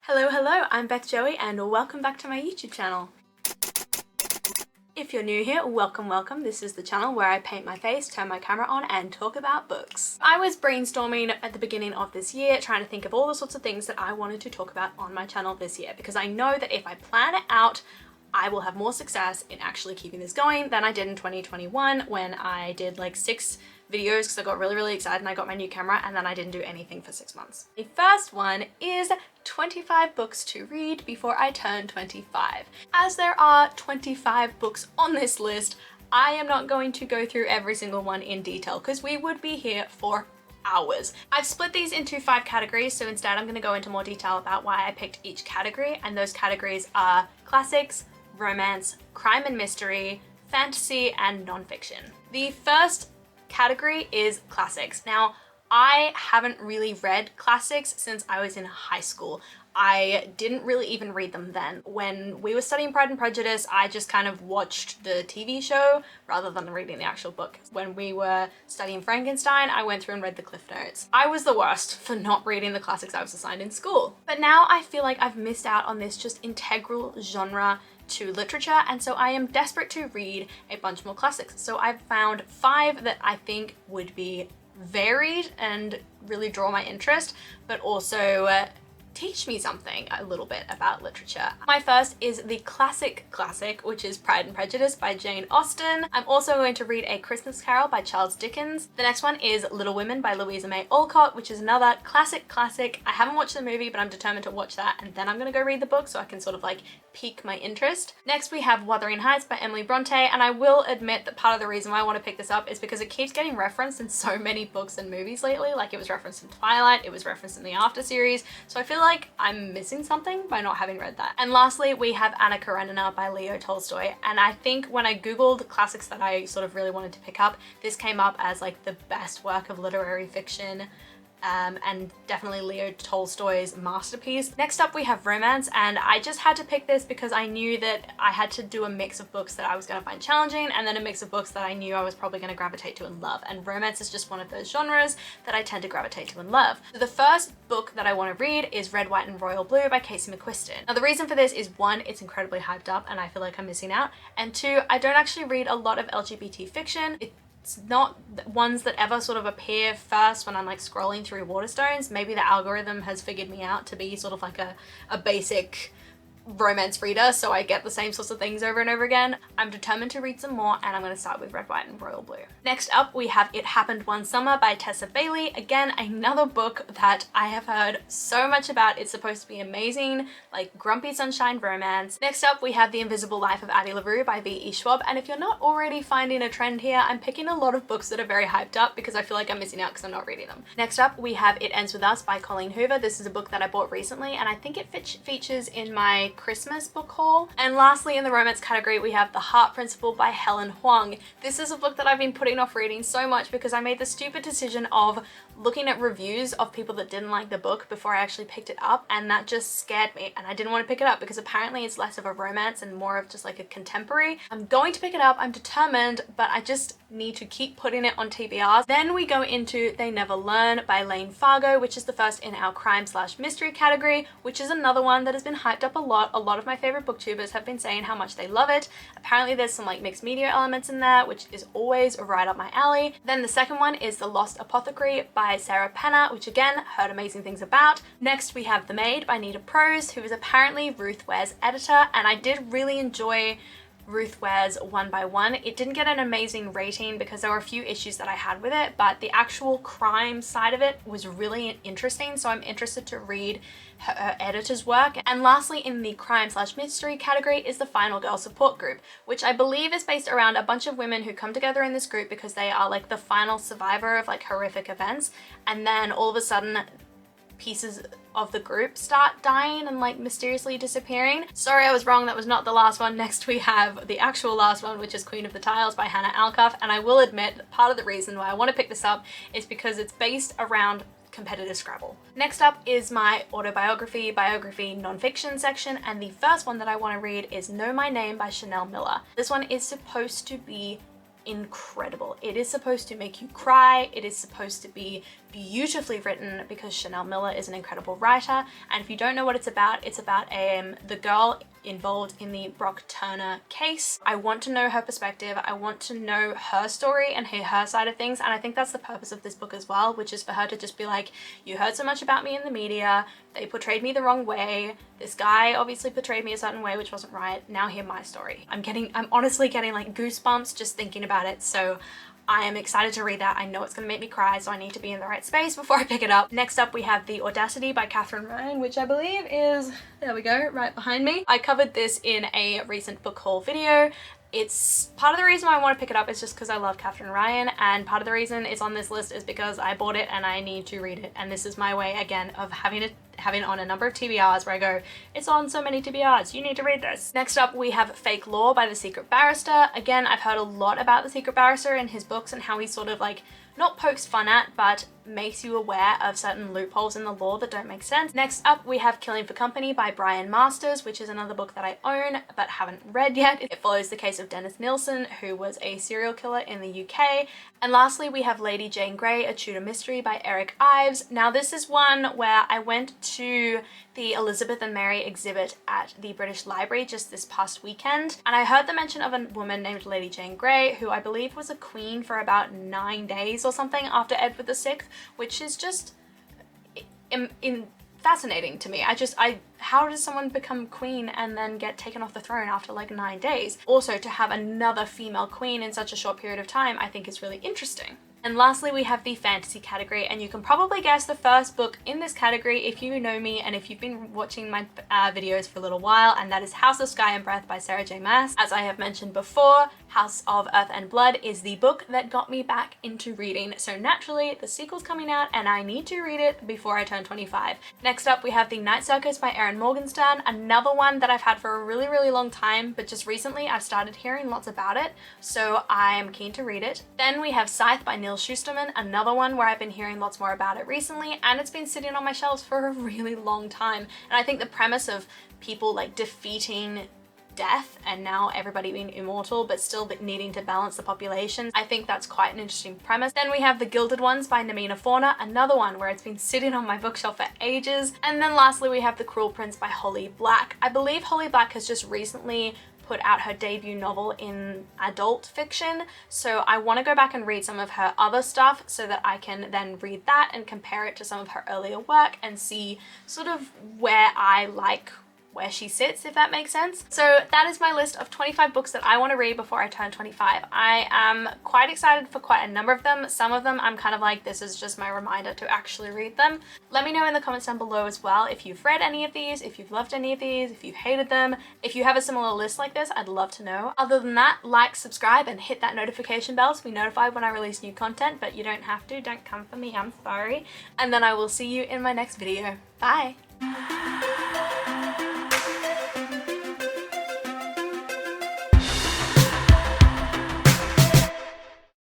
Hello, I'm Beth Joey and welcome back to my YouTube channel. If you're new here, welcome. This is the channel where I paint my face, turn my camera on and talk about books. I was brainstorming at the beginning of this year, trying to think of all the sorts of things that I wanted to talk about on my channel this year, because I know that if I plan it out, I will have more success in actually keeping this going than I did in 2021 when I did like 6 videos because I got really excited and I got my new camera and then I didn't do anything for 6 months. The first one is 25 books to read before I turn 25. As there are 25 books on this list, I am not going to go through every single one in detail because we would be here for hours. I've split these into 5 categories, so instead I'm going to go into more detail about why I picked each category, and those categories are classics, romance, crime and mystery, fantasy, and nonfiction. The first category is classics. Now, I haven't really read classics since I was in high school. I didn't really even read them then. When we were studying Pride and Prejudice, I just kind of watched the TV show rather than reading the actual book. When we were studying Frankenstein, I went through and read the Cliff Notes. I was the worst for not reading the classics I was assigned in school. But now I feel like I've missed out on this just integral genre to literature, and so I am desperate to read a bunch more classics. So I've found 5 that I think would be varied and really draw my interest, but also teach me something a little bit about literature. My first is the classic, which is Pride and Prejudice by Jane Austen. I'm also going to read A Christmas Carol by Charles Dickens. The next one is Little Women by Louisa May Alcott, which is another classic. I haven't watched the movie, but I'm determined to watch that, and then I'm gonna go read the book so I can sort of like pique my interest. Next we have Wuthering Heights by Emily Bronte, and I will admit that part of the reason why I want to pick this up is because it keeps getting referenced in so many books and movies lately. Like, it was referenced in Twilight, it was referenced in the After series, so I feel like I'm missing something by not having read that. And lastly, we have Anna Karenina by Leo Tolstoy, and I think when I googled classics that I sort of really wanted to pick up, this came up as like the best work of literary fiction. And definitely Leo Tolstoy's masterpiece. Next up we have romance, and I just had to pick this because I knew that I had to do a mix of books that I was going to find challenging and then a mix of books that I knew I was probably going to gravitate to and love, and romance is just one of those genres that I tend to gravitate to and love. So the first book that I want to read is Red, White and Royal Blue by Casey McQuiston. Now the reason for this is 1, it's incredibly hyped up and I feel like I'm missing out, and 2, I don't actually read a lot of LGBT fiction. It's not ones that ever sort of appear first when I'm like scrolling through Waterstones. Maybe the algorithm has figured me out to be sort of like a basic romance reader, so I get the same sorts of things over and over again. I'm determined to read some more, and I'm going to start with Red, White and Royal Blue. Next up we have It Happened One Summer by Tessa Bailey. Again, another book that I have heard so much about. It's supposed to be amazing, like grumpy sunshine romance. Next up we have The Invisible Life of Addie Larue by V.E. Schwab, and if you're not already finding a trend here, I'm picking a lot of books that are very hyped up because I feel like I'm missing out because I'm not reading them. Next up we have It Ends With Us by Colleen Hoover. This is a book that I bought recently and I think it features in my Christmas book haul. And lastly, in the romance category, we have The Heart Principle by Helen Hoang. This is a book that I've been putting off reading so much because I made the stupid decision of looking at reviews of people that didn't like the book before I actually picked it up, and that just scared me and I didn't want to pick it up because apparently it's less of a romance and more of just like a contemporary. I'm going to pick it up, I'm determined, but I just need to keep putting it on TBR. Then we go into They Never Learn by Layne Fargo, which is the first in our crime/mystery category, which is another one that has been hyped up a lot. A lot of my favorite booktubers have been saying how much they love it. Apparently there's some like mixed media elements in there, which is always right up my alley. Then the second one is The Lost Apothecary by Sarah Penner, which again, heard amazing things about. Next we have The Maid by Nita Prose, who is apparently Ruth Ware's editor, and I did really enjoy Ruth Ware's One by One. It didn't get an amazing rating because there were a few issues that I had with it, but the actual crime side of it was really interesting, so I'm interested to read her editor's work. And lastly, in the crime/mystery category is The Final Girl Support Group, which I believe is based around a bunch of women who come together in this group because they are like the final survivor of like horrific events, and then all of a sudden pieces of the group start dying and like mysteriously disappearing. Sorry, I was wrong, that was not the last one. Next we have the actual last one, which is Queen of the Tiles by Hannah Alkaf, and I will admit that part of the reason why I want to pick this up is because it's based around competitive Scrabble. Next up is my autobiography, biography, non-fiction section, and the first one that I want to read is Know My Name by Chanel Miller. This one is supposed to be incredible. It is supposed to make you cry, it is supposed to be beautifully written because Chanel Miller is an incredible writer. And if you don't know what it's about the girl involved in the Brock Turner case. I want to know her perspective. I want to know her story and hear her side of things. And I think that's the purpose of this book as well, which is for her to just be like, you heard so much about me in the media. They portrayed me the wrong way. This guy obviously portrayed me a certain way, which wasn't right. Now hear my story. I'm honestly getting like goosebumps just thinking about it. So I am excited to read that. I know it's going to make me cry, so I need to be in the right space before I pick it up. Next up, we have The Audacity by Katherine Ryan, which I believe is, there we go, right behind me. I covered this in a recent book haul video. It's part of the reason why I want to pick it up is just because I love Katherine Ryan, and part of the reason it's on this list is because I bought it and I need to read it. And this is my way, again, of having on a number of TBRs where I go, it's on so many TBRs, you need to read this. Next up, we have Fake Law by The Secret Barrister. Again, I've heard a lot about The Secret Barrister in his books and how he sort of like, not pokes fun at, but makes you aware of certain loopholes in the law that don't make sense. Next up, we have Killing for Company by Brian Masters, which is another book that I own but haven't read yet. It follows the case of Dennis Nielsen, who was a serial killer in the UK. And lastly, we have Lady Jane Grey, A Tudor Mystery by Eric Ives. Now, this is one where I went to the Elizabeth and Mary exhibit at the British Library just this past weekend, and I heard the mention of a woman named Lady Jane Grey, who I believe was a queen for about 9 days or something after Edward VI, which is just fascinating to me. How does someone become queen and then get taken off the throne after like 9 days? Also, to have another female queen in such a short period of time, I think is really interesting. And lastly, we have the fantasy category, and you can probably guess the first book in this category if you know me and if you've been watching my videos for a little while, and that is House of Sky and Breath by Sarah J Maas. As I have mentioned before, House of Earth and Blood is the book that got me back into reading, so naturally the sequel's coming out and I need to read it before I turn 25. Next up, we have The Night Circus by Erin Morgenstern, another one that I've had for a really, really long time, but just recently I've started hearing lots about it, so I'm keen to read it. Then we have Scythe by Neil Schusterman, another one where I've been hearing lots more about it recently, and it's been sitting on my shelves for a really long time. And I think the premise of people like defeating death and now everybody being immortal but still needing to balance the population, I think that's quite an interesting premise. Then we have The Gilded Ones by Namina Fauna, another one where it's been sitting on my bookshelf for ages. And then lastly, we have The Cruel Prince by Holly Black. I believe Holly Black has just recently put out her debut novel in adult fiction, so I want to go back and read some of her other stuff so that I can then read that and compare it to some of her earlier work and see sort of where I like where she sits, if that makes sense. So that is my list of 25 books that I want to read before I turn 25. I am quite excited for quite a number of them. Some of them I'm kind of like, this is just my reminder to actually read them. Let me know in the comments down below as well if you've read any of these, if you've loved any of these, if you've hated them. If you have a similar list like this, I'd love to know. Other than that, like, subscribe, and hit that notification bell to be notified when I release new content, but you don't have to, don't come for me, I'm sorry. And then I will see you in my next video. Bye!